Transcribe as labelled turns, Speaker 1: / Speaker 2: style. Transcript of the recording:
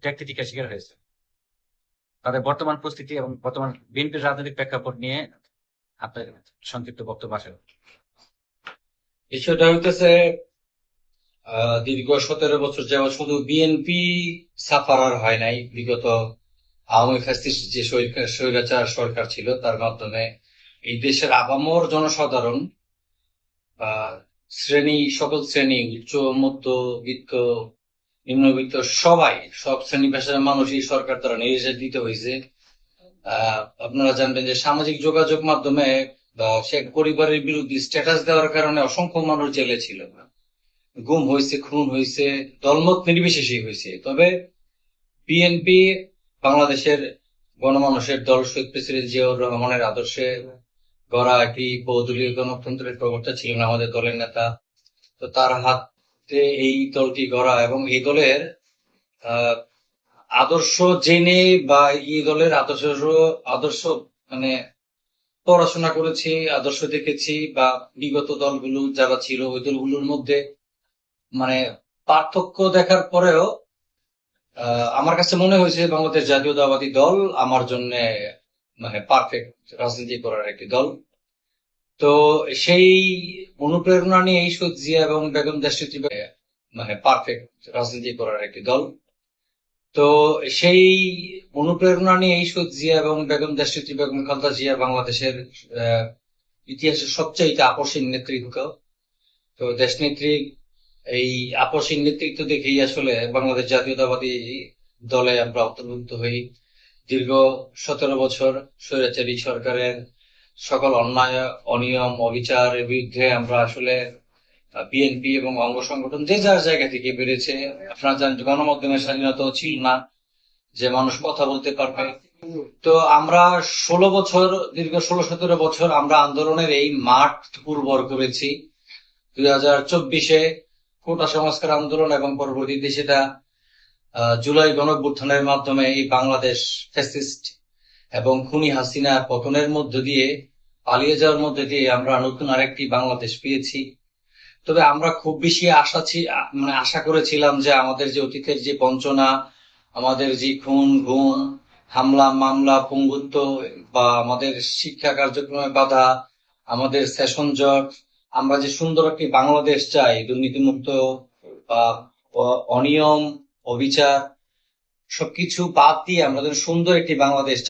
Speaker 1: ব্যক্তিটিকার শিকার হয়েছে। তাদের বর্তমান পরিস্থিতি এবং বর্তমান বিএনপির রাজনৈতিক প্রেক্ষাপট নিয়ে আপনার সংক্ষিপ্ত বক্তব্য আসেন।
Speaker 2: বিষয়টা হইতেছে দীর্ঘ 17 বছর যাবৎ শুধু বিএনপি সাফারার হয় নাই। বিগত আওয়ামী ফ্যাসিস্ট যে স্বৈরাচার সরকার ছিল তার মাধ্যমে এই দেশের আপামর জনসাধারণ সকল শ্রেণী, উচ্চ মধ্যবিত্ত, নিম্নবিত্ত, সব শ্রেণী পেশার মানুষ এই সরকার দ্বারা নির্যাতিত হয়েছে। আপনারা জানবেন যে সামাজিক যোগাযোগ মাধ্যমে শেখ পরিবারের বিরুদ্ধে স্ট্যাটাস দেওয়ার কারণে অসংখ্য মানুষ জেলে ছিল, গুম হয়েছে, খুন হয়েছে, দলমত নির্বিশেষে হয়েছে। তবে বিএনপি বাংলাদেশের গণমানুষের দল, শহীদ প্রেসিডেন্ট জিয়াউর রহমানের আদর্শে গড়া একটি বহুদলীয় গণতন্ত্রের প্রবক্তা ছিলেন আমাদের দলের নেতা। তো তার হাতে এই দলটি গড়া এবং এই দলের আদর্শ জেনে বা এই দলের আদর্শ মানে পড়াশোনা করেছি, আদর্শ দেখেছি, বা বিগত দলগুলো যারা ছিল ওই দলগুলোর মধ্যে মানে পার্থক্য দেখার পরেও আমার কাছে মনে হয়েছে বাংলাদেশ জাতীয়তাবাদী দল আমার জন্য মানে পারফেক্ট রাজনীতি করার একটি দল। তো সেই অনুপ্রেরণা নিয়ে এই শহীদ জিয়া এবং বেগম দেশনেত্রী মানে পারফেক্ট রাজনীতি করার একটি দল। তো সেই অনুপ্রেরণা নিয়ে এই শহীদ জিয়া এবং বেগম দেশনেত্রী বেগম খালেদা জিয়া বাংলাদেশের ইতিহাসের সবচাইতে আপসীন নেতৃত্ব। তো দেশনেত্রী এই আপসীন নেতৃত্ব দেখেই আসলে বাংলাদেশ জাতীয়তাবাদী দলে আমরা অন্তর্ভুক্ত হই। দীর্ঘ 17 বছর স্বৈরাচারী সরকারের সকল অন্যায়, অনিয়ম, অবিচারের বিরুদ্ধে আমরা আসলে বিএনপি এবং অঙ্গ সংগঠন যে যার জায়গা থেকে বেড়েছে। আপনারা জানেন গণমাধ্যমের স্বাধীনতাও ছিল না যে মানুষ কথা বলতে পারবে। তো আমরা দীর্ঘ 16-17 বছর আমরা আন্দোলনের এই মাঠ উর্বর করেছি। 2024-এ কোটা সংস্কার আন্দোলন এবং পরবর্তীতে সেটা জুলাই গণঅভ্যুত্থানের মাধ্যমে এই বাংলাদেশ ফ্যাসিস্ট এবং খুনি হাসিনার পতনের মধ্য দিয়ে, পালিয়ে যাওয়ার মধ্যে দিয়ে আমরা নতুন আরেকটি বাংলাদেশ পেয়েছি। তবে আমরা খুব বেশি আশা করেছিলাম যে আমাদের যে অতীতের যে বঞ্চনা, আমাদের যে খুন, গুম, হামলা, মামলা, পঙ্গুত্ব, বা আমাদের শিক্ষা কার্যক্রমে বাধা, আমাদের সেশন জট, আমরা যে সুন্দর একটি বাংলাদেশ চাই, দুর্নীতিমুক্ত বা অনিয়ম, অবিচার সবকিছু বাদ দিয়ে আমরা সুন্দর একটি বাংলাদেশ